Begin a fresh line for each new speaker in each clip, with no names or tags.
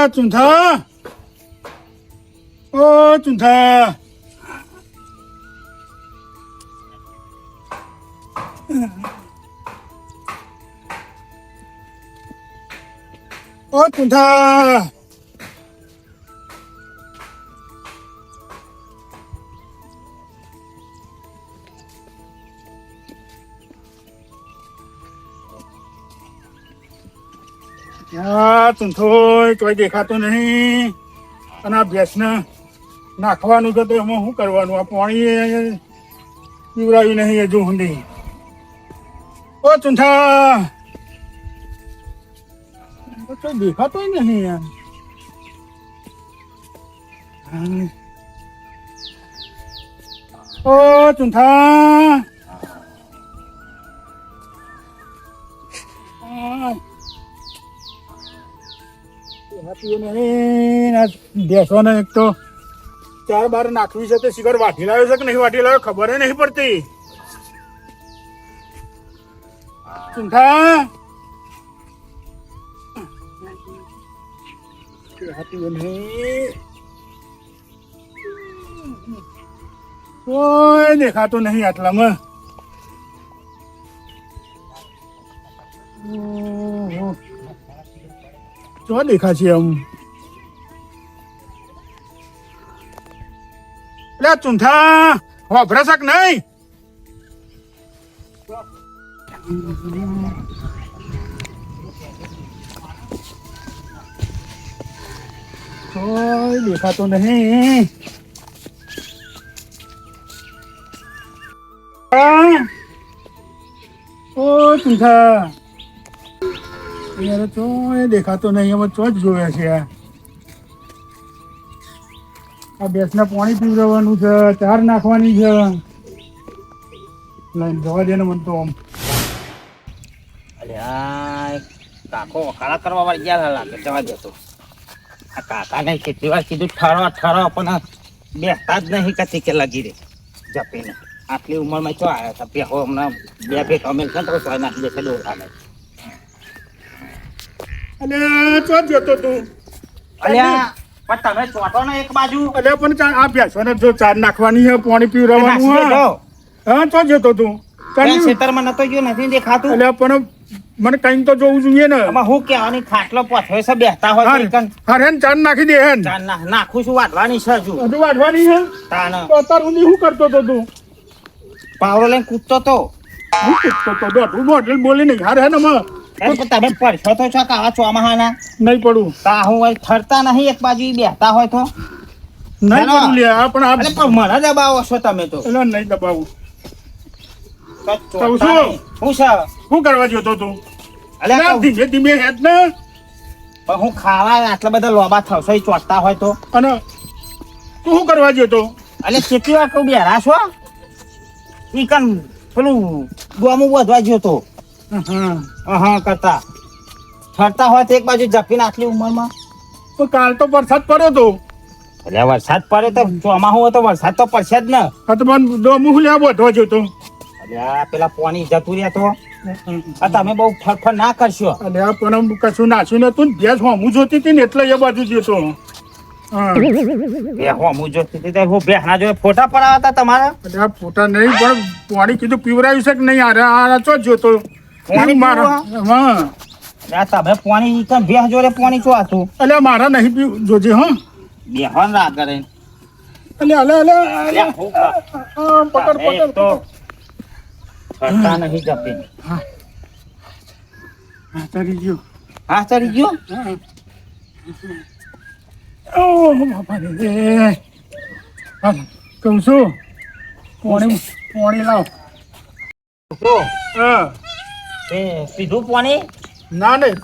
ચૂંથા ઓ ચૂંથા ઓ ચૂંથા ચૂંથોય કોઈ દેખાતો નહીં અને આ ભેંસને નાખવાનું છે તો એમાં શું કરવાનું આ પાણી પીવડાવ્યું નહીં હજુ સુધી ઓ ચૂંથા કોઈ દેખાતો નહીં યાર ઓ ચૂંથા બેસવાને એક તો 4 બાર નાખવી છે તે શિખર વાટી લાવ્યો છે કે નહીં વાટી લાવ્યો ખબર નહીં પડતી ચૂંઠા કોઈ દેખાતું નહીં આટલામાં જો દેખાશે આમ એટલે ચૂંઠા વાપરે શક નહીં કોઈ દેખાતો નહીં ઓ ચૂંઠા યાર તો એ દેખાતો નહીં એમાં ચો જ જોયા છે આ ભેંસને પાણી પીવડાવવાનું છે ચાર નાખવાની છે લઈને જવા દે ને મને તો આમ
અલ્યા કાકો વખાડા કરવા વાળી ગયા લાગે જવા દેતો આ કાકાને કેટલી વાર કીધું ઠરો પણ બેસતા જ નહીં કતી કે લાગી રે જપીને આટલી ઉંમરમાં ચો આવ્યા હતા પેહો હમણાં બે ભેટ અમે છે તો સોય નાખી દેશે દોરાને
અને ચો જતો તું
અલ્યા પણ તમે ચોટો ને એક બાજુ
અલ્યા પણ આ ભેંસોને જો ચાર નાખવાની છે પાણી પીવડાવવાનું હા ચો જતો તું
ખેતરમાં નતો ગયો નથી દેખાતું
અલ્યા પણ મને કઈ તો જોવું જોઈએ ને
આમાં હું કહેવાની ખાટલો પથ્થર છે બેસતા હોય
હરેન ચાર નાખી દે હેન
ચાર નાખું છું વાટવાની છે હજુ
વાટવાની છે તો અત્યાર સુધી શું કરતો તો તું
પાવડો લઈને કૂદતો તો
હું કૂદતો તો દોઢું બોલી નહીં હાર હે ને
તમે પડશો તો છો કાવા ચોમાહાના
નહીં પડું
તા હું ઠરતા નહીં એક બાજુ બેસતા હોય તો
નહીં પડું લે પણ
મને દબાવો છો તમે તો
એટલે નહીં દબાવું શું કરવા જતો તું ધીમે ધીમે હેડ ને
પણ હું ખાવા આટલા બધા લોબા થશો ચોટતા હોય તો
અને તું શું કરવા જતો
એટલે કેટલી વાર કહું બેરા છો ઈ કન પેલું ગોમું વધવા જતો હા કરતા ઠરતા હોય તો એક બાજુ જપીને આટલી ઉંમરમાં
તો કાલ તો વરસાદ પડ્યો તો
એટલે વરસાદ પડે તો ચોમાસું હોય તો વરસાદ તો પડશે જ ને
હા તો મને ડોમું લેવા વધવા જતો
પેલા પાણી જતું રહ્યા તો તમે બહુ ફરફર ના કરશો
અલ્યા પણ કશું નાખ્યું નતું ભેંસ હોમું જોતી હતી ને એટલે એ બાજુ જતો
હોમું જોતી હતી હું ભેંસના જોડે ફોટા પડાવતા તમારા
અલ્યા ફોટા નહીં પણ પાણી કીધું પીવરાયું છે કે નહીં આ ચો જોતો
પાણી મારા હા તમે પાણી ભેંસ જોડે પાણી ચો હતું
અલ્યા મારા નહીં પીવું જોજે હા
બેહન ના કરે
અલ્યા પકડ
તો ફરતા નહીં જપી
હા તરી ગયો
હા ચડી ગયો
ઓ બાપા રે કહું છું પાણી લાવ
પીધું પાણી
ના નહીં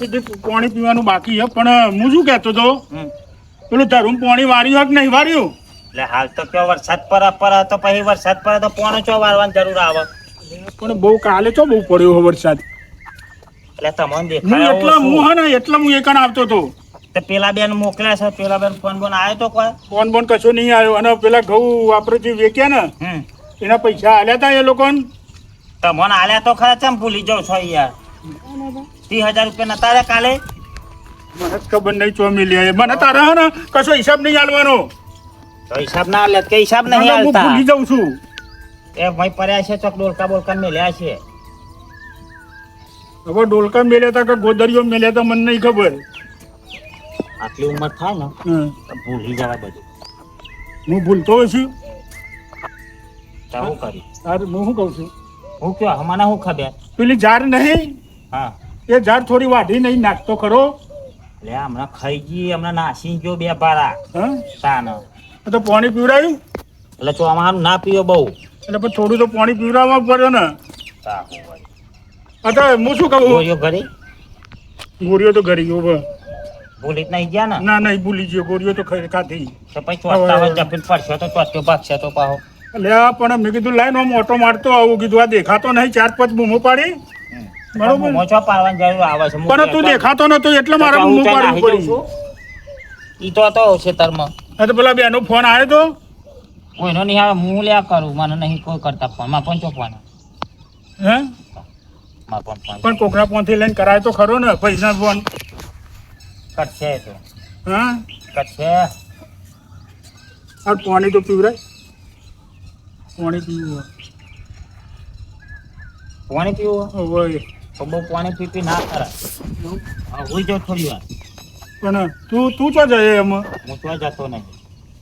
પાણી પીવાનું બાકી છે પણ હું શું કહેતો હતો પેલું ધરું પાણી વાર્યું હોય કે નહીં વાર્યું
એટલે હાલ તો કયો વરસાદ પર તો પછી વરસાદ પડે તો પોણો ચો વારવાની જરૂર આવે
પણ બહુ કાલે ચો બહુ પડ્યો વરસાદ
એટલે તમને દેખાય
એટલા હું એકણ આવતો હતો
તો પેલા બેન મોકલ્યા છે પેલા બેન ફોન બોન આવ્યો તો કોઈ
ફોન કશો નહીં આવ્યો અને પેલા ઘઉં આપણે જે વેચ્યા ને એના પૈસા આલ્યા હતા એ લોકોને
તમને આલ્યા તો ખરા ચમ ભૂલી જાવ છો યાર 30,000 રૂપિયા નતા કાલે
મને જ ખબર નહીં ચો મિલી મને તારા હે ને કશો હિસાબ નહીં આલવાનો
તો હિસાબ ના લે કે હિસાબ નહીં
હું
આલતા
ભૂલી જાઉં છું
એ ભાઈ પડ્યા છે ચોક ડોલકા બોલકા મેલ્યા છે
હવે ડોલકા મેલ્યા હતા કે ગોદરીઓ મેલ્યા હતા મને નહીં ખબર
આટલી ઉંમર થાય ને
હમ.
તો ભૂલી જવાય બધું
હું ભૂલતો છું
તો હું કરી
તારે હું શું કહું છું
હું કયો હમાને હું ખબર
પેલી ઝાર નહીં
હા
એ ઝાર થોડી વાઢી નહીં નાખતો ખરો
લે હમણાં ખાઈ ગઈ હમણાં નાસી ગયો બે બારા
હા
તાન
તો પાણી પીવડાયું
એટલે ચોમાહાનું ના પીયો બહુ
એટલે પછી થોડું તો પાણી પીવડાવવા પડે ને
તાહું વળી.
અચ્છા હું શું કહું
ગોળીઓ ઘરી
ગોળીઓ તો ઘરી ગયો હવે.
ભૂલી જ નહીં ગયા ને
ના નહીં ભૂલી ગયો ગોળીઓ તો ખાધી
તો પછી ચોટતા હોય જપીને પડશે તો ચોટ્યો ભાગશે તો પાહો
એટલે આ પણ મેં કીધું લાઈન આમ ઓટો મારતો આવું કીધું આ દેખાતો નહીં 4-5 બૂમો પાડી બરોબર.
મોચો પાડવાની જરૂર આવે છે
પણ તું દેખાતો નતો એટલે મારે બૂમો પાડવી પડી
ઈ તો હતો ખેતરમાં
હા તો પેલા બેનો ફોન આવ્યો તો
કોઈનો નહીં આવે હું લ્યા કરું મને નહીં કોઈ કરતા ફોન માં પણ ચોકવાના
હે
માં પણ ફોન
પણ કોકરા ફોનથી લઈને કરાય તો ખરો ને પૈસા ફોન
કરશે તો
હા
કરશે
આ પાણી તો પીવરાય પાણી પીવું
પાણી પીવું
હોય
તો બહુ પાણી પી ના કરાય હોઈ જાવ થોડી વાર
પણ તું ચો જાય એમાં
હું તો જતો નહીં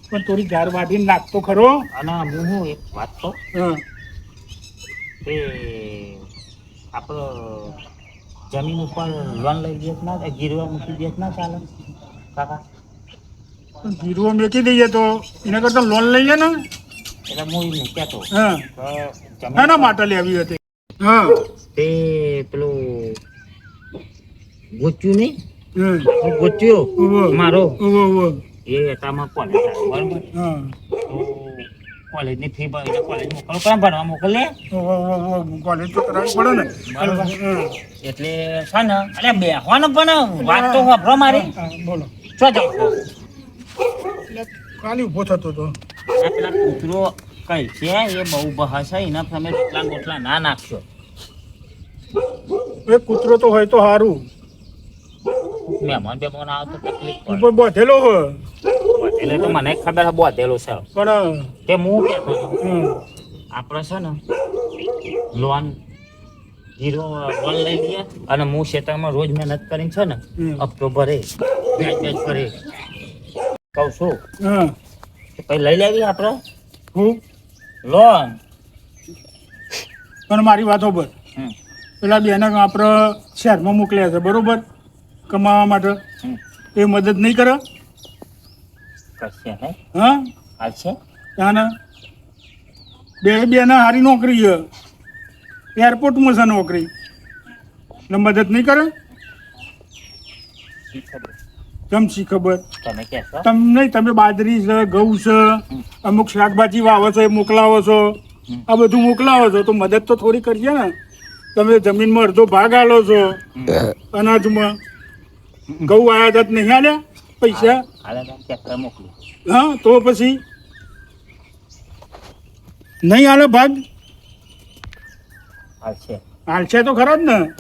પણ થોડી ઝાર વાઢીને નાખતો ખરો
અને હું એક વાત તો
હા
એ આપણો જમીન ઉપર લોન લઈ દે ના ગીરવા મૂકી દે ના ચાલે કાકા
પણ ગીરવો મેકી દઈએ તો એના કરતા લોન લઈએ ને
એટલે હું એવું કહેતો
હા એના માટે લેવી હતી હા
તે પેલું ગોચ્યું નહીં
હમ.
ગોચ્યો
ઉવ્વ.
મારો
ઉવ્વ.
એ હતામાં કોલેજ આવે બરાબર
હા
તો કોલેજની ફી ભરીને કોલેજ મોકલો કેમ ભણવા મોકલે
કોલેજ તો કરાવવી પડે ને
બરોબર.
હા.
એટલે છે ને અરે બેહવાનું પણ વાત તો વાપરો મારી
હા, બોલો
શું જાવ
એટલે ખાલી ઊભો થતો હતો
આ પેલા કૂતરો કઈ છે એ બહુ બહાર છે એના તમે રોટલા બોટલા ના નાખશો
એ કૂતરો તો હોય તો સારું
મહેમાન બેમાન આવે તો તકલીફ પડે
ઉપર બોધેલો હોય
એટલે તો મને ખબર છે બોધેલો છે
પણ
તે હું કહેતો હતો
હમ,
આપણે છે ને લોન લોન લઈ લઈએ અને હું ખેતરમાં રોજ મહેનત કરીને છે ને
હમ.
હપ્તો ભરે વ્યાજ ભરે કહું છું
હા
કે પછી લઈ લેવી આપણે
હું
લોન
પણ મારી વાતો પર
હમ
પેલા બેને આપણે શહેરમાં મોકલ્યા છે બરોબર કમાવા માટે
હમ
એ મદદ નહીં કરે
કરશે હે
હા
હાલશે
ત્યાં બેને સારી નોકરી છે એરપોર્ટમાં છે નોકરી એટલે મદદ નહીં કરે
શી ખબર
ચમચી ખબર
તમે કહેશો
તમને તમે બાજરી છે ઘઉં છે અમુક શાકભાજી વાવો છો એ મોકલાવો છો આ બધું મોકલાવો છો તો મદદ તો થોડી કરીએ ને તમે જમીનમાં અડધો ભાગ આલો છો અનાજમાં ઘઉં આયા જાત નહીં આલ્યા પૈસા
હાલે તમે ટ્રેક્ટર મોકલો
હા તો પછી નહીં આલો ભાગ
હાલશે
હાલશે તો ખરા જ ને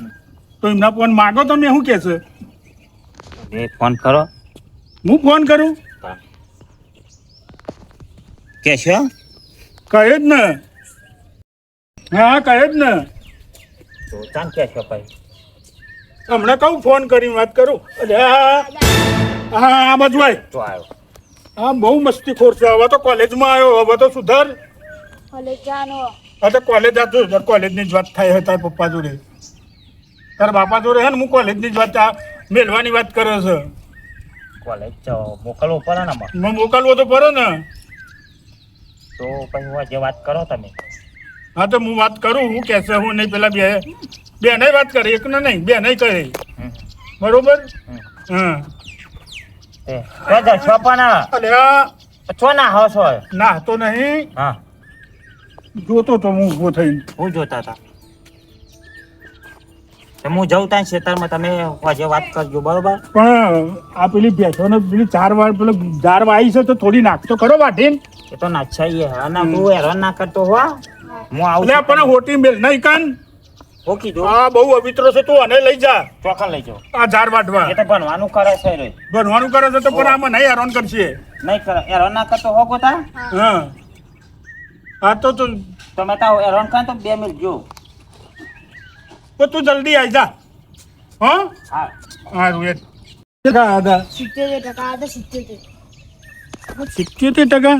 તો એમના ફોન માગો તમે શું કે છે
બે ફોન કરો
હું ફોન કરું
કહેશો
કહે જ ને હા કહે જ ને
તો ચાલ કહેશો ભાઈ
હમણાં કહું ફોન કરીને વાત કરું અરે હા આ બાજુ આય
તો આવ્યો
હા બહુ મસ્તી ખોર છે હવે તો કોલેજમાં આવ્યો હવે તો સુધાર હા તો કોલેજ જતો કોલેજની જ વાત થાય છે તારા પપ્પા જોડે તારા બાપા જોડે હે ને હું કોલેજની જ વાત મેળવાની વાત કરે છે
કોલેજ મોકલવો પડે ને અમારે
મેં મોકલવો તો પડે ને
તો પછી હું જે વાત કરો તમે
હા તો હું વાત કરું હું કહેશે હું નહીં પેલા બે નહીં વાત કરે એક ને નહીં બે નહીં કહે બરોબર હા
છો પણ
અરે આ
છો ના હો છો
ના તો નહીં
હા
જોતો તો હું ઊભો થઈને
હું જોતા હતા તો હું જઉં ત્યાં ખેતરમાં તમે જે વાત કરજો બરોબર
પણ આ પેલી ભેંસોને પેલી 4 વાર પેલો ઝાર વાઈ છે તો થોડી નાખતો ખરો વાટીને
એ તો નાચ્છા અને તું હેરાન ના કરતો હો હું આવું
એટલે પણ હોટી મેલ નહીં કાન
હું કીધું
આ બહુ અવિત્રો છે, તું અને લઈ જા
ચોખા લઈ જાઓ.
આ ઝાડ વાટવા.
એ તો ભણવાનું કરે છે રે.
બનવાનું કરે છે તો પણ આમાં નહીં હેરાન કરશે.
નહીં કરે હેરાન ના કરતો હો ગોતા.
હા હા તો તું
તમે તાવ હેરાન કરે તો 2 મિનિટ જો.
તો તું જલ્દી આવી જા. હા
હા
સારું એ કેટલા હતા?
70% હતા 70.
70%?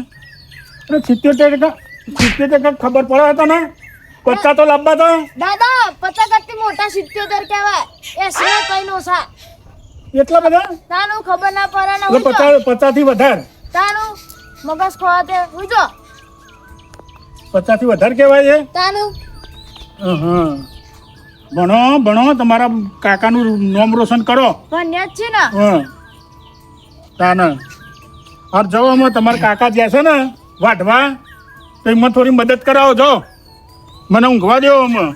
અરે 70%? 70% ખબર પડે હતા ને? 50 તો લાંબા હતા.
દાદા 50 કરતી મોટા 70 કહેવાય. 80 કઈ નો સા.
એટલા બધા?
તાનું ખબર ના પડે ને
એટલે
હું
50 થી વધારે.
તાનું મગજ ખોવાતે હું જો
50 થી વધારે કહેવાય છે.
તાનું
હા ભણો ભણો, તમારા કાકાનું નામ રોશન કરો.
ભણ્યા જ છે ને.
હા તાને હાર જવામાં તમારા કાકા જ્યાં છે ને વાઢવા, તો એમાં થોડી મદદ કરાવો જો. મને ઊંઘવા દેવો આમાં.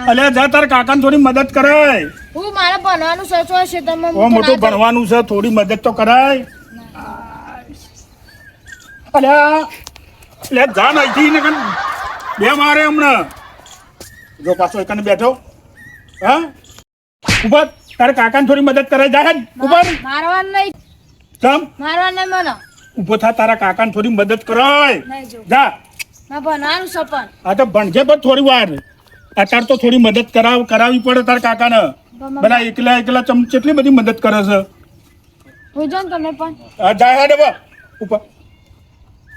અલ્યા જા તારા કાકાને થોડી મદદ કરાય.
હું મારે ભણવાનું સચવા છે તમે
ઓ મોટું ભણવાનું છે, થોડી મદદ તો કરાય. અલ્યા અલ્યા જા નહીં ને બે મારે હમણાં. જો પાછો એકને બેઠો. હા ઉપર તારા કાકાને થોડી મદદ કરાય. જાય ઉપર
મારવાનું નહીં,
જમ
મારવાનું નહીં મને
ઉભો થા, તારા કાકાને થોડી મદદ કરાય.
નહીં જો
જા
ના ભણવાનું સપન
આ તો ભણજે પણ થોડી વાર. અત્યારે તો થોડી મદદ કરાવવી પડે તારા કાકાને. બધા એકલા એકલા કેટલી બધી મદદ કરે છે.
હું જો ને તમે પણ
આ જાય હેડ હવે. ઉપર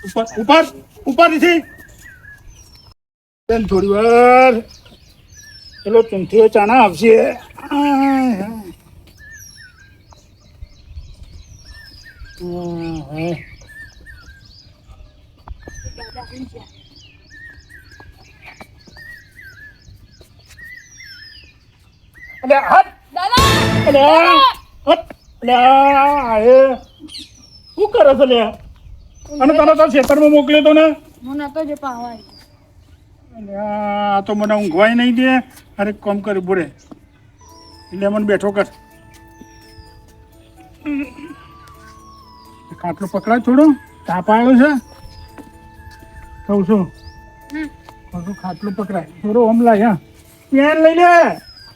ઉપર ઉપર ઉપર નથી થોડી વાર પેલો ચૂંઠીઓ ચાના આવશે. શું કરે છે લે? અને તને તો ખેતરમાં મોકલ્યો તો ને.
હું નતો જો પાવાય
આ તો મને ઊંઘવાય નહીં દે. અરે કામ કરી બોરે એટલે મને બેઠો કર. ખાટલો પકડાય થોડો, તાપ આવ્યો છે કહું છું. થોડું ખાટલો પકડાય થોડો ઓમ લાય. હા પેન લઈ લે.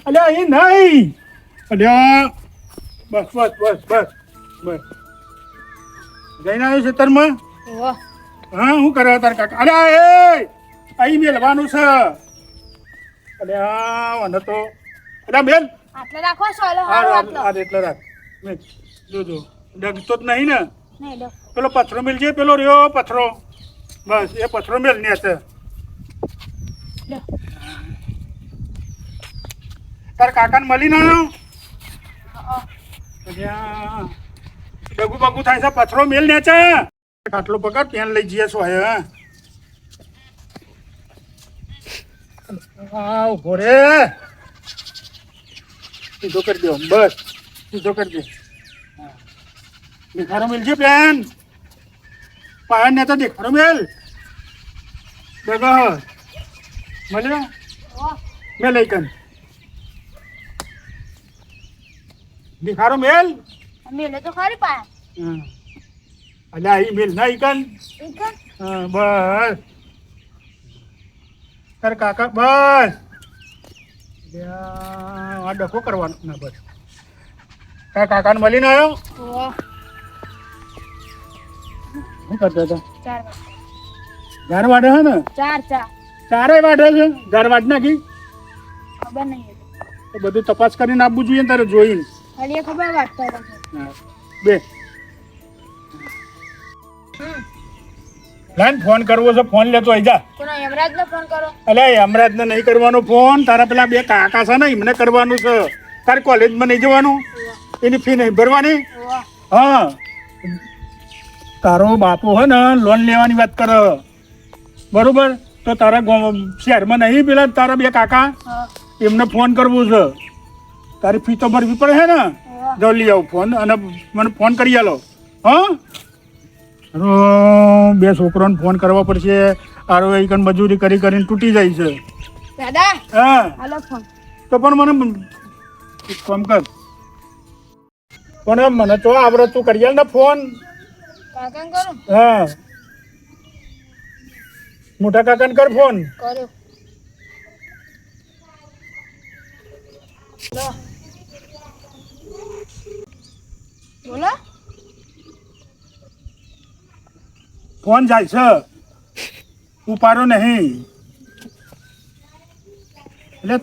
અલ્યા અહીં નહીં. અલ્યા બસ બસ બસ બસ બસ જઈને આવ્યો ખેતરમાં.
વાહ
હા શું કરે તારા કાકા? અલ્યા એ અહીં મેલવાનું છે. અલ્યા મને તો અલ્યા બેન
આટલે રાખો સોલો
આ
હારો આટલો
એટલે રાખ. જોજો ડગતો જ નહીં ને.
નહીં દો
પેલો પથરો મેલજે, પેલો રહ્યો પથરો. બસ એ પથરો મેલ ને છે.
દો
તાર કાકાને મળીને આવ્યો.
હા
અલ્યા ડગુ બગુ થાય છે. પથરો મેલ ને છે. ખાટલો પકડ પેન લઈ જઈએ છો. હા ઉભો રે. સીધો કરી દો. બસ સીધો કરી દે. દેખાડો મેલજે પેન. પાયા ને તો દેખાડો મેલ. ડગો મળ્યો
વાહ
મેલ લઈ કન દેખાડો મેલ.
મેલે તો ખરી પાયા
અલ્યા અહીં મેલ ના કન.
એક
બસ તાર કાકા બસ. આ ડખો કરવાનો ના બસ. તારા કાકાને મળીને આવ્યો.
વાહ
શું કરતા હતા?
4
ઘર વાડે છે ને?
4
ચારે વાડે છે. ઘર વાડ નાખી
ખબર નહીં
તો બધું તપાસ કરીને આપવું જોઈએ ને તારે જોઈને.
ખાલી ખબર વાટતા હતા
હા બે લાઈન ફોન કરવો છે. ફોન લેતો આવી જા.
કોનો યમરાજને ફોન કરો
અલ્યા યમરાજને નહીં કરવાનો ફોન. તારા પેલા બે કાકા છે ને એમને કરવાનું છે. તારે કોલેજમાં નહીં જવાનું? એની ફી નહીં ભરવાની?
વાહ
હા તારો બાપો હે ને લોન લેવાની વાત કરે બરોબર. તો તારા શહેરમાં નહીં પેલા તારા બે કાકા
હા
એમને ફોન કરવો છે. તારી ફી તો ભરવી પડે છે ને.
વાહ
જો લઈ આવું ફોન અને મને ફોન કરી આલો. હા બે છોકરાઓને ફોન કરવા પડશે. આરો એક મજૂરી કરી કરીને તૂટી જાય છે.
દાદા
હા
હાલો ફોન
તો પણ મને એક કામ કર. પણ મને તો આવડે તું કરી આલ ને ફોન.
કાકાને કરો
હા મોટા કાકાને કર ફોન.
કર્યો. લો. બોલો.
ફોન જાય છે, ઉપાડો નહીં. એટલે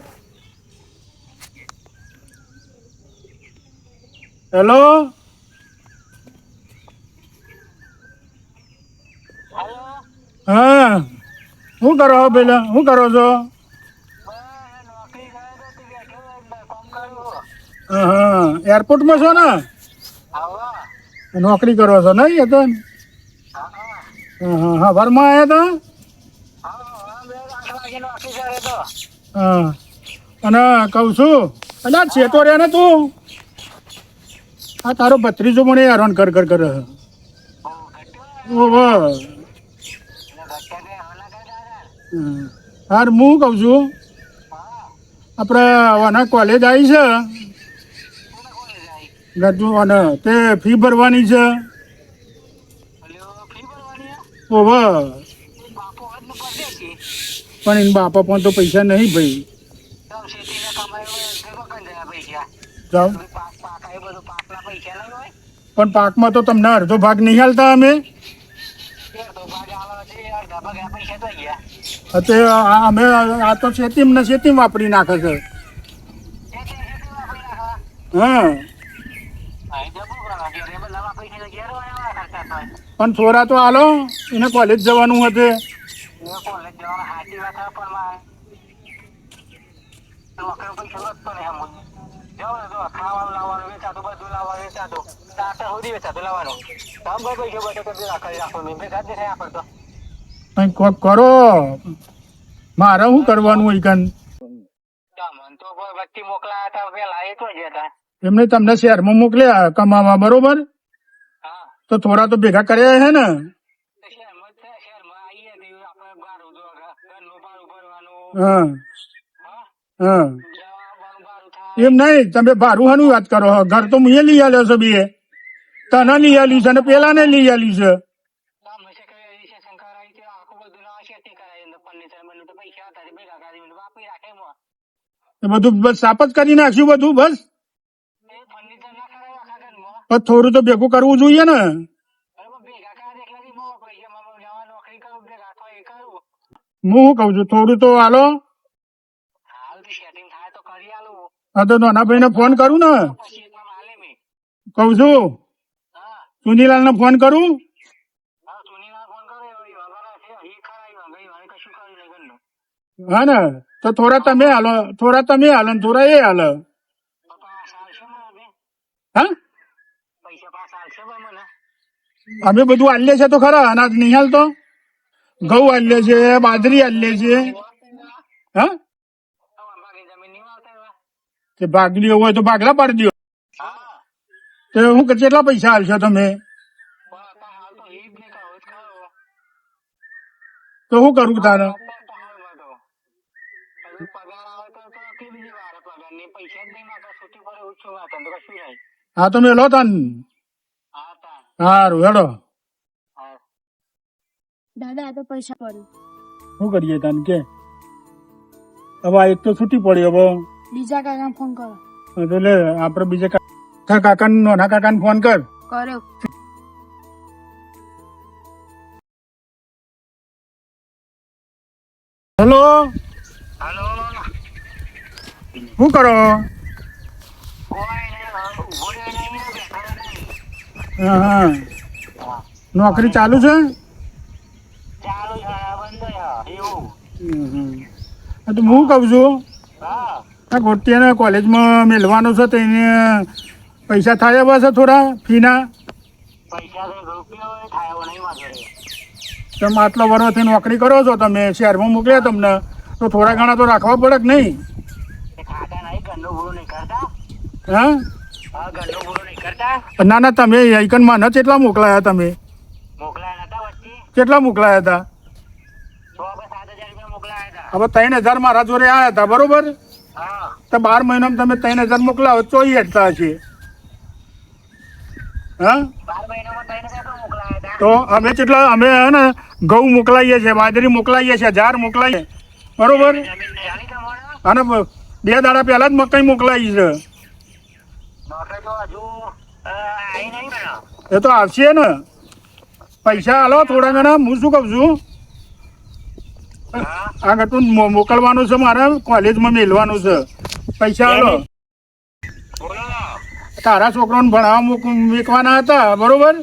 હેલો, હા, શું કરો પેલા, શું કરો છો? હા, એરપોર્ટમાં છો ને? નોકરી કરો છો નહીં? એ તો હા, હા, સવારમાં આવ્યા હતા. હા, અને કહું છું, અલ્યા છેતો રે ને તું. આ તારો ભત્રીજો મને હેરાન કર કરે. ઓહો. હાર હું કહું છું, આપણે આના કોલેજ આવી છે ગજુ, અને તે ફી ભરવાની છે. ઓહો, પણ એના બાપા પણ તો પૈસા નહીં ભાઈ. જાઓ, પણ પાકમાં તો તમને અડધો ભાગ નહીં હાલતા અમે. અમે આ તો શેતીમાં વાપરી નાખે છે. હા, પણ થોડા તો હાલો, એને કોલેજ જવાનું હતું. કોક કરો, મારે શું કરવાનું હોય કાન? એમને તમને શહેરમાં મોકલ્યા કમાવા, બરોબર? તો થોડા તો ભેગા કર્યા હે ને? હા, હા, એમ નહીં, તમે ભાડું હાનું વાત કરો? ઘર તો મેં લઈ આલ્યો છે, બે તને લઈ આલ્યું છે અને પેલા ને લઈ આલ્યું છે. એ બધું બસ સાપ જ કરી નાખ્યું બધું. બસ થોડું તો ભેગું કરવું જોઈએ ને. હું શું કઉ છું, થોડું તો હાલો. હા, તો નાના ભાઈ ને ફોન કરું ને, કઉ છું સુનીલાલ ને ફોન કરું. હા ને, તો થોડા તમે હાલો, થોડા ને થોડા એ હાલો. હા, અમે બધું હાલીએ છે તો ખરા. અનાજ નહીં હાલતો, ઘઉં હાલીએ છે, બાજરી હાલીએ છે. હા, તે ભાગલી હોય તો ભાગલા પાડી દો. તો હું કેટલા પૈસા હાલશો તમે? તો શું કરું તારે? હા, તો મેલો તન. સારું, હેડો.
દાદા આ તો પૈસા પડ્યું.
શું કરીએ તને કે? હવે એક તો છૂટી પડી. હવે
બીજા કાકા ફોન કરો.
તો લે, આપડે બીજા કાકા નાના કાકાને ફોન કર.
કર્યો.
હેલો, શું કરો? હા, હા, નોકરી ચાલુ છે? તો હું કઉ છું, આ ગોટિયાને કોલેજમાં મેળવાનો છે તો એને પૈસા થાય એવા છે થોડા ફીના? તમે આટલા વર્ષથી નોકરી કરો છો, તમે શહેરમાં મોકલ્યા તમને, તો થોડા ઘણા તો રાખવા પડે કે નહીં? હા, ના ના, તમે આઈકનમાં ન કેટલા મોકલાયા? તમે કેટલા મોકલાયા હતા? હવે 3,000 મારા જોડે આવ્યા હતા, બરોબર? તો 12 મહિનામાં તમે 3,000 મોકલાવો, ચોઈ હેઠતા હશે. હા, તો અમે કેટલા, અમે હે ને ઘઉં મોકલાઈએ છીએ, બાજરી મોકલાઈએ છીએ, જાર મોકલાઈએ, બરોબર. અને 2 દાડા પહેલા જ મકાઈ મોકલાઈ છે. એ તો આવશે ને, પૈસા હાલો થોડા ઘણા. હું શું કહું છું, આગળ તું મોકલવાનું છે, મારે કોલેજમાં મેળવાનું છે. પૈસા હાલો. તારા છોકરાને ભણાવવા મૂકવાના હતા, બરોબર,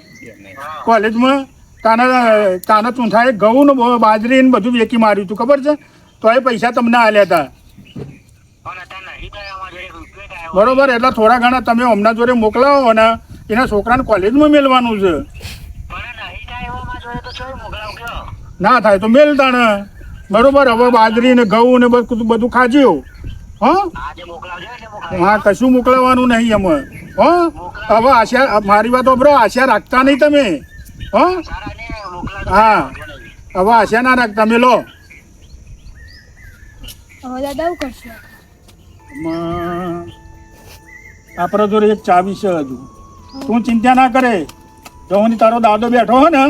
કોલેજમાં. તાને ચૂંઠાએ ઘઉં ને બાજરી ને બધું વેકી માર્યું હતું, ખબર છે? તો એ પૈસા તમને આલ્યા હતા, બરોબર. એટલે થોડા ઘણા તમે હમણાં જોડે મોકલાવો ને, એના છોકરાને કોલેજમાં મેળવાનું છે. ના થાય તો મેલતા ને, બરોબર. હવે બાજરી ને ઘઉં ને બધું ખાજ્યું. હા, કશું મોકલાવાનું નહીં અમે. હવે આશા, મારી વાત બરો, આશા રાખતા નહીં તમે. હા, હવે આશા ના રાખતા, મેલો. આપણા જોડે એક ચાવી છે હજુ. તું ચિંતા ના કરે. જો હું તારો દાદો બેઠો હોય ને,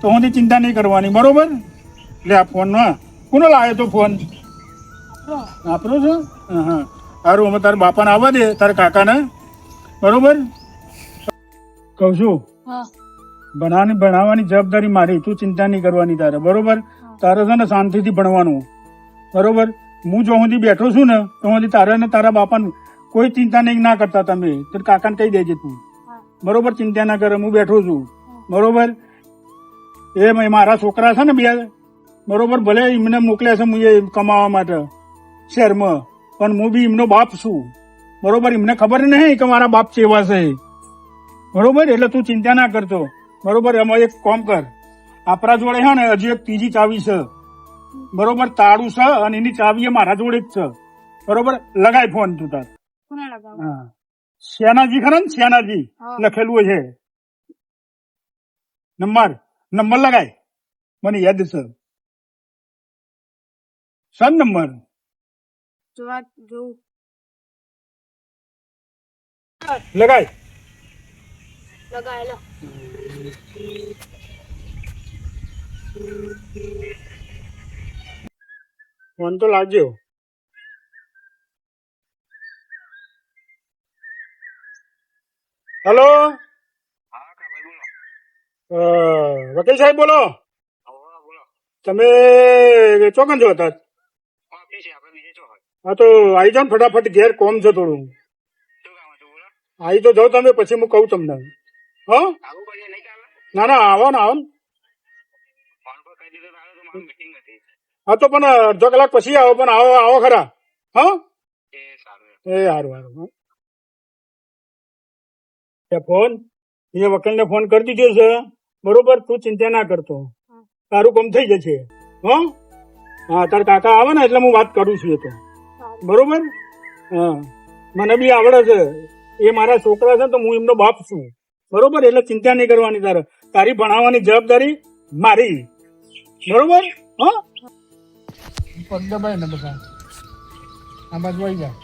તો હું ચિંતા નહીં કરવાની, બરોબર. લે આ ફોન માં કોનો લાવ્યો તો ફોન? આપણો છે. હા, સારું. અમે તારા બાપાને આવવા દે, તારા કાકાને, બરોબર. કહું છું, ભણાવવાની જવાબદારી મારી. તું ચિંતા નહીં કરવાની તારે, બરોબર. તારે છે ને શાંતિથી ભણવાનું, બરોબર. હું જો સુધી બેઠો છું ને, તો સુધી તારે ને તારા બાપાને કોઈ ચિંતા નહીં ના કરતા તમે. તો કાકાને કહી દેજે તું, બરોબર. ચિંતા ના કરે, હું બેઠો છું, બરોબર. એ મારા છોકરા છે ને 2, બરોબર. ભલે એમને મોકલ્યા છે હું એ કમાવા માટે શહેરમાં, પણ હું બી એમનો બાપ છું, બરોબર. એમને ખબર નહીં કે મારા બાપ કેવા છે, બરોબર. એટલે તું ચિંતા ના કરતો, બરોબર. એમાં એક કામ કર, આપણા જોડે છે ને હજી એક ત્રીજી ચાવી છે, બરોબર. તાળું છે અને એની ચાવી મારા જોડે જ છે, બરોબર. લગાય ફોન તું તાર. હા, શ્યાનાજી ખરા ને, શ્યાનાજી લખેલું છે નંબર લગાય. મને યાદ છે સર નંબર. લગાય. ફોન તો લાગજો. હેલો, વકીલ સાહેબ બોલો. તમે ચોકન છો હતા? હા, તો આવી જાઓ ને ફટાફટ, ઘેર કોમ છે થોડું. આવી તો જાઓ તમે, પછી હું કહું તમને. હા, ના ના, આવો ને, આવો ને. હા, તો પણ અડધો કલાક પછી આવો, પણ આવો ખરા. હા, એ સારું સારું. ફોન એ વકીલને ફોન કરી દીધો છે, બરોબર. તું ચિંતા ના કરતો, તારું કામ થઈ જશે. હા, તારા કાકા આવે ને એટલે હું વાત કરું છું, એ તો બરોબર. હા, મને બી આવડે છે, એ મારા છોકરા છે તો હું એમનો બાપ છું, બરોબર. એટલે ચિંતા નહીં કરવાની તારે. તારી ભણાવવાની જવાબદારી મારી, બરોબર. હા, પગ દબાય ને બધા આ બાજુ આવી જાય.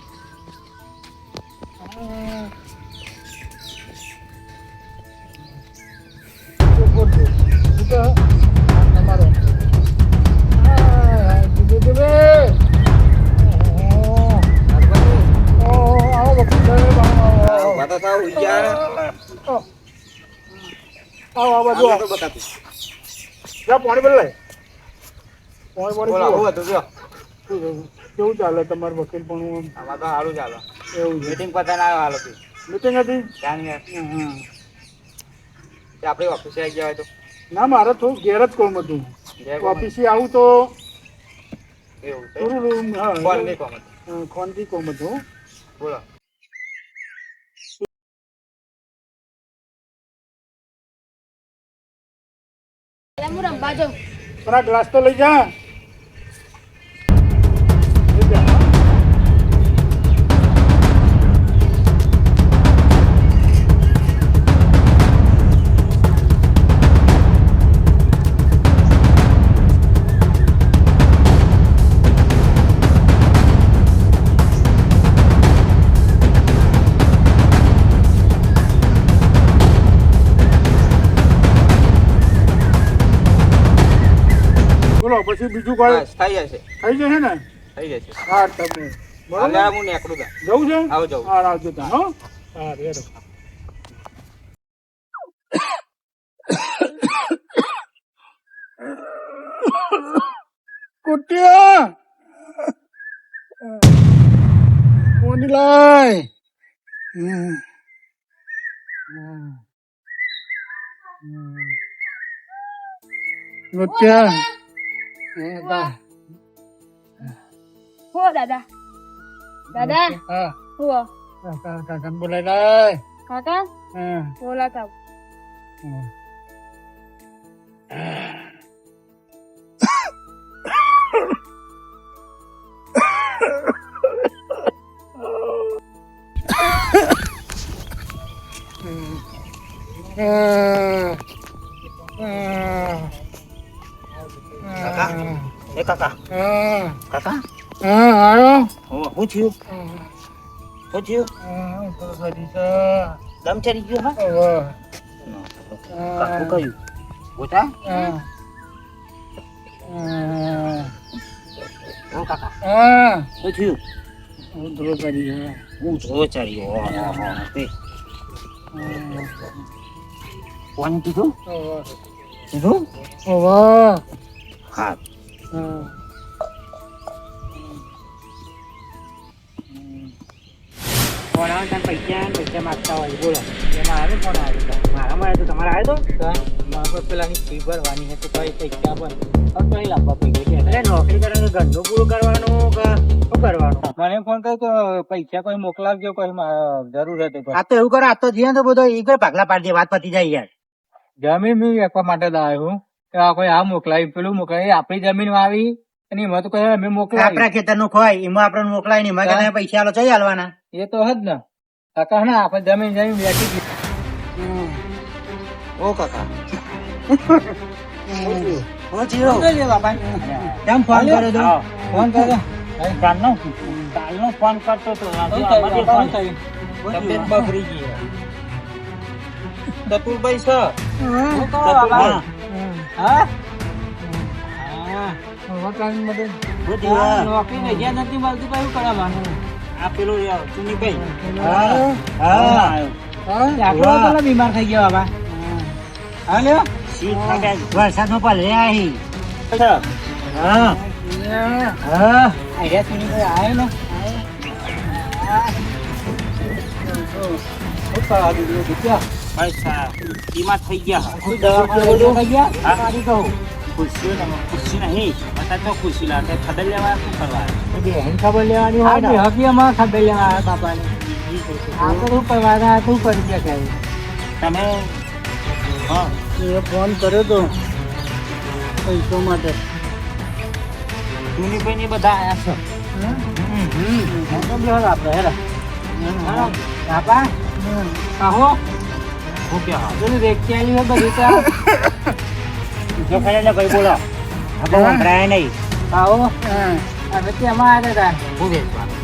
પાણી બદલાય. કેવું ચાલે તમારું વકીલ પણ? આમાં તો સારું ચાલે. એવું મીટિંગ પતાને આવ્યો હાલ હતી. મીટિંગ હતી? આપણી ઓફિસે આવી ગયા હોય તો? ના, મારે થોડું ઘેર જ કોમ હતું. ઓફિસે આવું તો એવું ખોનથી કોમ હતું. બોલો. ગ્લાસ તો લઈ જા. પછી બીજું કોઈ
બસ થઈ જશે
થઈ જશે ને?
થઈ જશે
હા તમે
હાલે
બરોબર
હું નીકળું તા
જવું છે?
આવો જાઉં
હા આવજો તા હો. હા રેડો. કુટિયા કોની લાય કુટિયા
હો દાદા દાદા
હા
હો
કાકા બોલાય લાય
કાકા
હા
બોલાતા
કાકા એ કાકા કાકા
આવ્યો
હું થયું શું થયું દમ ચડી ગયો હા કાકુ કયું ગોતા ઓ કાકા શું થયું હું ધ્રો ચડ્યો તે કોણ કીધું કીધું હા
ફોન આવે તને પૈસા માંગતા હોય બોલો એમાં આવે ફોન આવ્યો તો મારામાં આવ્યો તો તમારે આવ્યો તો મારે પેલાની ફી ભરવાની છે તો કઈ પૈસા પણ હવે કઈ લાવવા પડી ગઈ એટલે નોકરી કરીને ધંધો પૂરો કરવાનો કે શું કરવાનું મને ફોન કર્યો તો પૈસા કોઈ મોકલાવજો કોઈ જરૂર હતી આ તો એવું કરે આ તો જીએ તો બધો એ કોઈ ભાગલા પાડજે વાત પતી જાય યાર જમીન મેં વેચવા માટે આવ્યો હું કોઈ આ મોકલાવી પેલું મોકલાવી આપણી જમીન આવી અને એમાં તો કઈ અમે મોકલાવી આપણા ખેતર નું ખોય એમાં આપણને મોકલાય નહીં એમાં પૈસા આલો ચઈ હાલવાના એ તો હજ ને કાકા ને આપણે જમીન વેચી દીધી ઓ કાકા કેમ ફોન કર્યો તો ફોન કર્યો કાલનો ફોન કરતો તો તબિયત બગડી ગઈ ચતુરભાઈ છે નોકરી ને જ્યાં નથી મળતું કયું કરવાનું આ પેલું ચુનીભાઈ બીમાર થઈ ગયો બાબા વરસાદ નો પલ આવી આવ્યો ને
પૈસા બીમાર થઈ ગયા ખુશી નહીં અત્યારે તો ખુશી લાગે ખબર લેવા શું કરવા
ખબર લેવાની હોય હકી અમારે ખબર લેવા બાપાને આપણે શું કરવાના શું કરી શકાય
તમે
એ ફોન કર્યો તો પૈસા માટે
ટુનીભાઈ ને બધા આયા છે
આપડે હેરા બાપા આહો
હું કે હા
પેલું વ્યક્તિ આલી હોય બધી ત્યાં
જો ખાલી ને ભાઈ બોલો આપણે સંભળાય નહીં
આવો હવે તેમાં આવ્યા હતા
હું વેચવાનું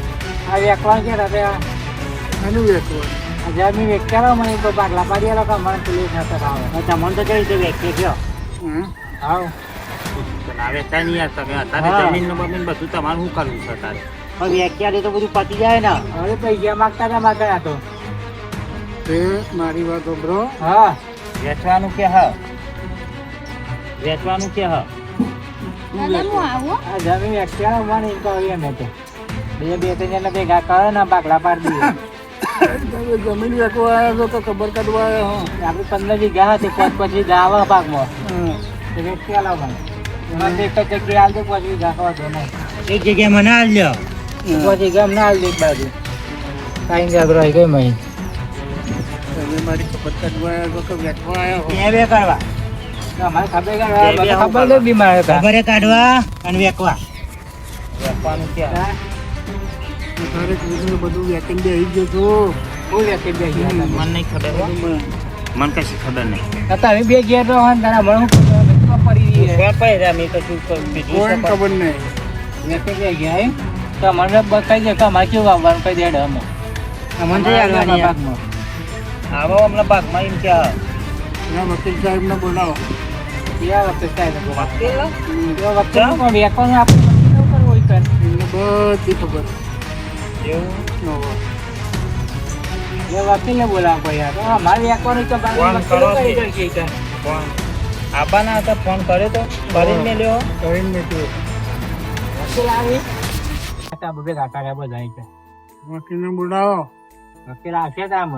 આ વેકવા ગયા હતા
એનું વેચવું
જમીન વેચારો મને તો બાટલા પાડી આલો કે મને પેલું થતા આવે
તમને તો કઈ રીતે વેચે ગયો
આવ
વેચતા નહીં યાર તમે અત્યારે જમીન નું બમીન બધું તમારે શું કરવું છે તારે પણ વેચ્યા તો બધું પતી જાય ને
હવે પૈસા માગતા હતા માગતા તો
તે મારી વાત સાંભળો
હા
વેચવાનું કે હા વેચવાનું કે હા
દાદા હું આવું
આ જમીન વેચારો મને એમ કહ્યું એમ તો બે ત્રણ જણા ભેગા કરે ને બાટલા પાડી દઈએ
તમે જમીન વેચવા આવ્યા છો તો ખબર કાઢવા આવ્યા હો
આપણે 15 વીઘા હતી પછી દાવા ભાગમાં વેચી આલાવવાનું એમાં એક જ જગ્યાએ આલ દે 5 વીઘા ખાવા દો નહીં
એક જગ્યાએ મને આલજો
પછી ગામ ના આલ દે એક બાજુ કાંઈ જાગરો આવી ગઈ મહી
તમે મારી ખબર કાઢવા આવ્યા છો કે વેચવા આવ્યા હો
બે કરવા
અમારે ખબર તો બીમાર હતા
ખબર કાઢવા અને વેચવા વેચવાનું કે
તારે કીધું બધું વેચીને બેસી ગયો છો
બહુ વેચી બે ગયા
મને નહીં ખબર મને કશી ખબર નહીં
તમે બે ગયા તો તારા મને પડી
મેં કશું
કોઈ ખબર નહીં
વેચી બે ગયા એમ તો મને બતાવી દે કે અમારે કેવું આવવાનું કઈ દેડ અમે
અમને
ભાગમાં
આવો હમણાં ભાગમાં એમ કે
એના વકીલ સાહેબને બોલાવો
યા વખતે થાય તો
વકીલ
એ વખતે પણ વેકવાનું આપણે કેવું કરવું હોય કર
એમને બધી ખબર
એવું
ઓહો.
એ વકીલને બોલાવવા પડે યાર. તો અમારે વેકવાનું તો બાર
ફોન
વકીલો
કરો
કરી
છે.
શકીએ કર.
ફોન આબાના હતા ફોન કર્યો તો કરીને મેલ્યો
કરીને મેક્યો.
વકીલ આવી કાકા બબે કાકા રહ્યા બધા અહીં છે.
વકીલને બોલાવો.
વકીલ આવશે તો આમ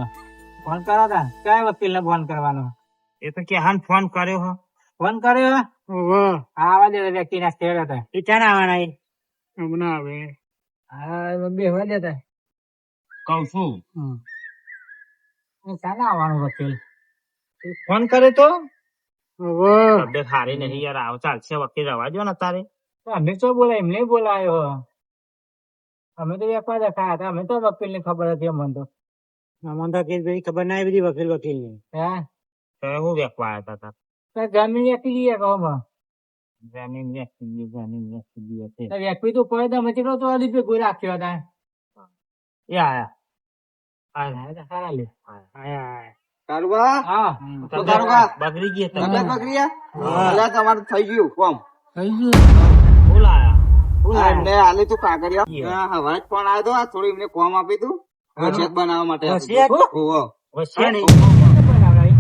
ફોન કરો તા કયા વકીલને ફોન કરવાનો
એ તો કે હાન ફોન કર્યો હો
ફોન કર્યો
ઓહો.
આવા દે વ્યક્તિના સ્થળ હતા એ ક્યાં આવવાના એ
હમણાં આવે.
હા બે હવા દેતા
કહું છું
હમ.
ક્યાં આવવાનું વકીલ
ફોન કર્યો તો
ઓહો.
તબિયત સારી નહીં યાર આવ ચાલશે વકીલ રવા જો ને તારે
તો અમે તો બોલાય એમને બોલાયો અમે તો વેકવા દેખા હતા અમે તો વકીલ ની ખબર હતી અમને તો અમને તો ભાઈ ખબર ના આવી વકીલ વકીલ ની હે
તો હું વેકવા આવ્યા હતા
જમીન વેચી દઈએ કહો માં
જમીન વેચી હતી
વેચવી તો પડે તો અમે કેટલો તો રૂપિયા કોઈ રાખ્યો હતા
એ આયા
સારા લે
કારુબા
હા
તો કારુબા
બગડી ગઈ
તબિયત
તમે
બગડી ગયા તમારું થઈ ગયું કોમ
થઈ ગયું.
બોલાયા
એમને હાલે તું કાગળિયા હવારે જ ફોન આવ્યો તો આ થોડું એમને કોમ આપી તું વસિયત બનાવવા માટે
વસિયત?
ઓહો.
બનાવડાવી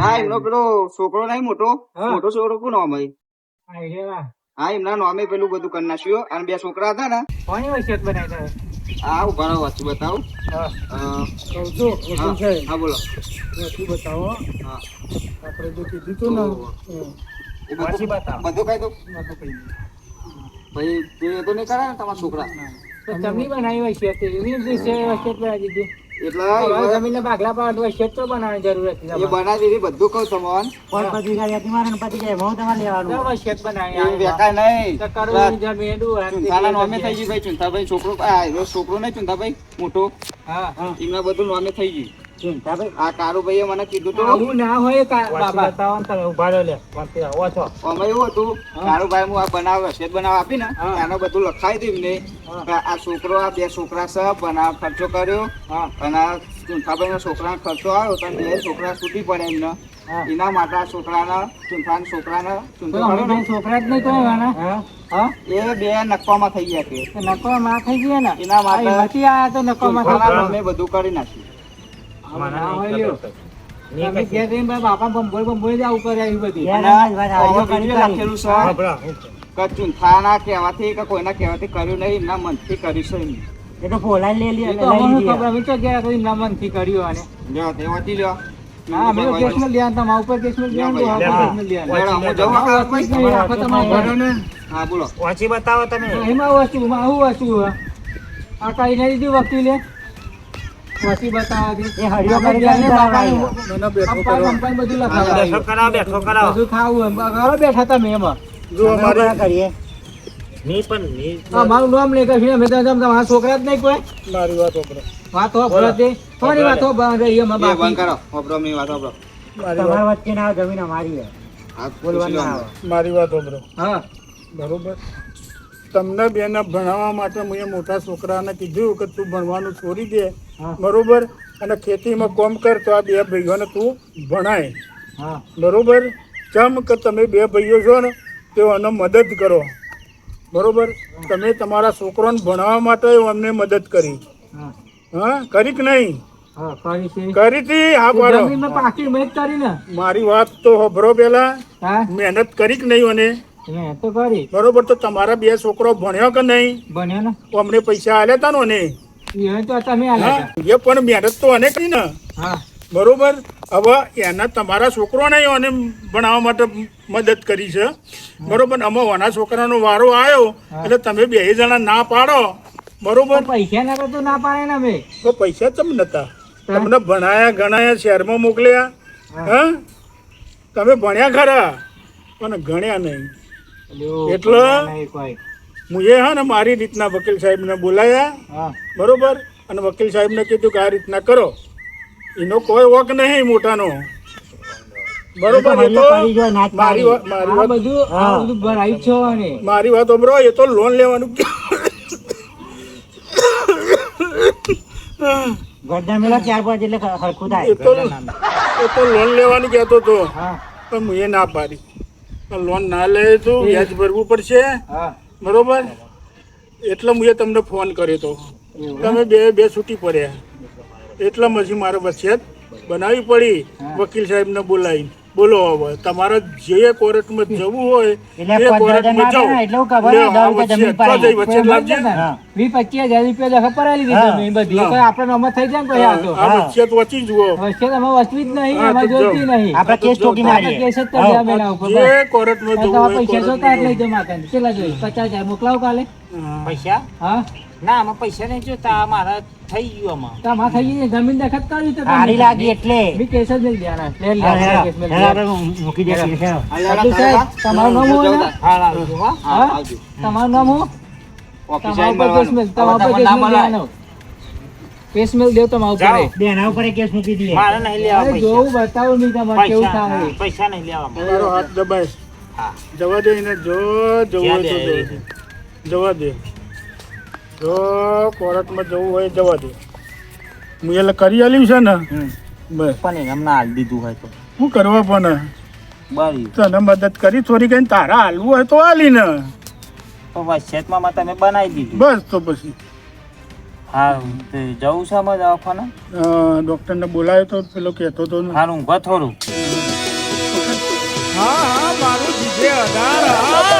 હા એમનો પેલો છોકરો નહીં મોટો
હા.
મોટો છોકરો કોણ નામ હોય?
હા એ રેવા
હા એમના નામે પેલું બધું કરી નાખ્યું અને બે છોકરા હતા ને
કોની વસિયત બનાવી
આ ઉભા રહો વાંચું બતાવું
કહું છું વકીલ સાહેબ.
હા બોલો
વકીલ બતાવો.
હા
આપણે જો કીધું તું ને
ઓહો. એ
વાંચી
બધું
બતાવો.
બધું કઈ તો
વાત તો કહી દઉં.
ભાઈ એ તો નહીં કરે ને તમારા છોકરા
તો જમીન બનાવી વસિયત એની દિવસે વસિયત બનાવી દીધી
એટલે
જમીન ના ભાગલા પાડ વસિયત તો બનાવવાની જરૂર હતી
એ બનાવી દીધી બધું કહું તમને
વસિયત
એ
બનાવી
વેકાય નહીં
તો કરવાની જમીન
ચુંથાના નોમે થઈ ગયું ભાઈ ચુંથાભાઈ છોકરો આ છોકરો નહીં ચુંથાભાઈ મોટો
હા
એમના બધું નોમે થઈ ગયું આ કારુભાઈએ મને કીધું તું
આવું ના હોય બાબા
બતાવો ને તમે ઉભા રહ્યો લે વકીલ આવો છો
અમે એવું હતું કારુભાઈ હું આ બનાવ રસેદ બનાવ આપી ને
હા.
એનો બધું લખાઈ દઉં એમને કે આ છોકરો આ બે છોકરા છે બનાવ ખર્ચો કર્યો
હા
અને આ ચુંથાભાઈ ના છોકરાનો ખર્ચો આવ્યો તો બે છોકરા છૂટી પડે એમને
હા.
એના માટે આ છોકરાના ચુંથાના છોકરાના
તો
ચુંથો
અમે
કર્યો
તો છોકરા જ નહીં કરવાના હા
ને, એ બે નકવામાં થઈ ગયા કે
તો નકો માં થઈ ગયા ને
એના માટે
એમાંથી આયા તો નકો માં થઈ
ચુંથાના
ગયા.
નોમે બધું કરી નાખ્યું
મને
ના હોય
નહીં
લ્યો.
ખબર.
તમે ઘેર જઈને ભાઈ બાપા બંબોઈ જ આવું કરે આવી બધી
અને આમાં બીજું લખેલું છે
ખબર.
કે ચુંથાના કહેવાથી કે કોઈના કહેવાથી કર્યું નહીં એમના મનથી કર્યું છે એમ.
એ તો અમને ખબર અમે તો ગયા કોઈ ના મનથી કર્યું આને
લ્યો તે વાંચી લ્યો
હા અમે તો કેસમાં લેવાનું તમારા ઉપર કેસમાં લેવાનું તો
લ્યો
કેસમાં લેવાનું
હું જવું આ કારુભાઈ?
નહીં રાખો તમારા
બરાબર ને?
હા બોલો
વાંચી બતાવો તમે
એમાં વસ્તુમાં આવું વસ્તુ હે. આ કઈ નહીં દીધું વકીલે વસ્તી બતાવવાથી
મને બેઠો કરો.
બધું
બેઠો
લખાવડાવ્યું.
કરાવો બેઠો કરાવો
બધું ખાવું એમ ઘરે બેઠા તમે એમાં
જો અમારી
નહીં પણ નહીં
અમારું નામ લઈ ગયું અમે તો તમારા છોકરા જ નહીં કોઈ
મારી વાત વાપરો.
વાત હો ભરત દે થોડી વાત હો રહી એમાં
બે બંધ
બાકી
કરો વાપરો ની વાત વાપરો
મારી વાત
વચ્ચે ના જમીન અમારી
હા પૂછી લો અંદર.
મારી વાત વાપરો.
હા
બરોબર. તમને બેને ભણાવવા માટે મેં મોટા છોકરાને કીધું કે તું ભણવાનું છોડી દે.
હા.
બરોબર. અને ખેતીમાં કોમ કર તો આ બે ભાઈઓને તું ભણાય.
હા
બરોબર. ચમ કે તમે બે ભાઈઓ છો ને તેઓને મદદ કરો. બરોબર. તમે તમારા છોકરાને ભણાવવા માટે અમને મદદ કરી.
હા
હા કરી કે નહીં?
હા કરી છે
કરી હતી. હા પાડો.
જમીનમાં પાકી મહેનત કરી ને
મારી વાત તો હોભરો પેલા.
હા
મહેનત કરી કે નહીં? અને
મહેનત તો કરી
બરોબર. તો તમારા બે છોકરો ભણ્યો કે નહીં?
બન્યો ને
તો અમને પૈસા આલ્યા તા ને?
એ તો તમે આલ્યા
હા એ પણ મહેનત તો અનેક નહીં ને.
હતા. હા
બરોબર. હવે એના તમારા છોકરોને એને ભણાવવા માટે મદદ કરી છે. બરોબર. અમે ઓના છોકરાનો વારો આવ્યો એટલે તમે બે જણા ના પાડો. બરોબર.
પણ પૈસા ના તો ના પાડે ને અમે
તો પૈસા ચમ નતા? તમને ભણાયા ગણાયા શહેરમાં મોકલ્યા. હા તમે ભણ્યા ખરા પણ ગણ્યા નહીં. એટલે
નહીં કોઈ
મુએ હા ને મારી રીતના વકીલ સાહેબને બોલાયા.
હા
બરોબર. અને વકીલ સાહેબને કીધું કે આ રીતના કરો. એનો કોઈ વક નહીં મોટાનો. બરોબર. એ તો મારી વાત
આ બધું ભરાઈ છો ને
મારી વાત સાંભળો. એ તો લોન લેવાનું એ તો લોન લેવાનું કહેતો હતો
હા
પણ હું એ ના પાડી. લોન ના લે તો વ્યાજ ભરવું પડશે
હા
બરોબર એટલે મેં તમને ફોન કર્યો તો તમે બે છૂટી પડ્યા એટલે પછી મારે વસિયત બનાવવી પડી વકીલ સાહેબને બોલાવી બોલો હવે તમારે જે કોર્ટમાં જવું હોય
એટલે
એ કોર્ટમાં જાઓ
એટલે હું ખબર
લે,
હે,
આ
દસ રૂપિયા જમીન
વચ્ચે
પાડી.
વચ્ચે લાવજે ને.
20-25,000 રૂપિયા દખા પરાયેલી
હા.
જમીન બધી
હા.
કોઈ આપણે નોમત થઈ જાય ને કોઈ આ તો
આ વચ્ચે વચ્ચે જુઓ
વચ્ચે તમે વસવી જ નહીં
હા,
એમાં
તો
જોઈતી
જાઓ.
નહીં
આપણે કેસ ઠોકી
આપણે
મારીએ
કેસ જ કરી દે અમે એના ઉપર બસ.
જે કોર્ટમાં જવું
તમારા
હોય
પૈસા જોતા
કોર્ટમાં
એટલે
જવું.
જમા કરી કેટલા જોઈએ 50,000 મોકલાવો કાલે
હા.
પૈસા
હા
ના આમાં પૈસા નહીં જોતા મારા થઈ ગયું આમાં
તમારે થઈ ગઈ જમીન દખત કરી તો
સારી લાગી એટલે
બી કેસ જ નહીં દેવાના લે લે
હા, હેરો,
કેસ મેં
હેરો,
લે.
આપણે મૂકી દે કેસ, હેરો.
અબ્દુલ સાહેબ તમારું નામ હું હોય ને?
હા લાવજો, હો.
હા તમારું નામ હું
ઓફિસે
તમારા
આવીને
ઉપર કેસ
મળવાનું.
મેલ તમારા ઉપર કેસ
હવે તમને ના
મેલ
મળાય.
દેવાનો કેસ મેલ દેવ તમારા ઉપર
જાઓ.
બેના ઉપર કેસ મૂકી દઈએ
મારે નહીં લેવા
અરે
પૈસા
જોવું બતાવો નહીં તમારે કેવું
પૈસા
થાય
હા, પૈસા નહીં લેવા
મારો હાથ દબાય
હા
જવા દે એને જો જવું હોય તો
જ્યાં
જો. જવા દે જો કોર્ટમાં જવું હોય જવા દે હું એટલે કરી આલ્યું છે ને બસ
પણ એને હમણાં હાલ દીધું હોય તો
શું કરવા પણ
બરી
તને મદદ કરી થોડી કઈ તારા હાલવું હોય તો હાલી ને
તો વચ્ચેમાં તમે બનાવી દીધું
બસ તો પછી
હા તે જવું છે અમે દવાખાને
ડોક્ટરને બોલાયો તો પેલો કહેતો તો ને.
હારું ઊંઘો થોડું
હા મારું જીજે 18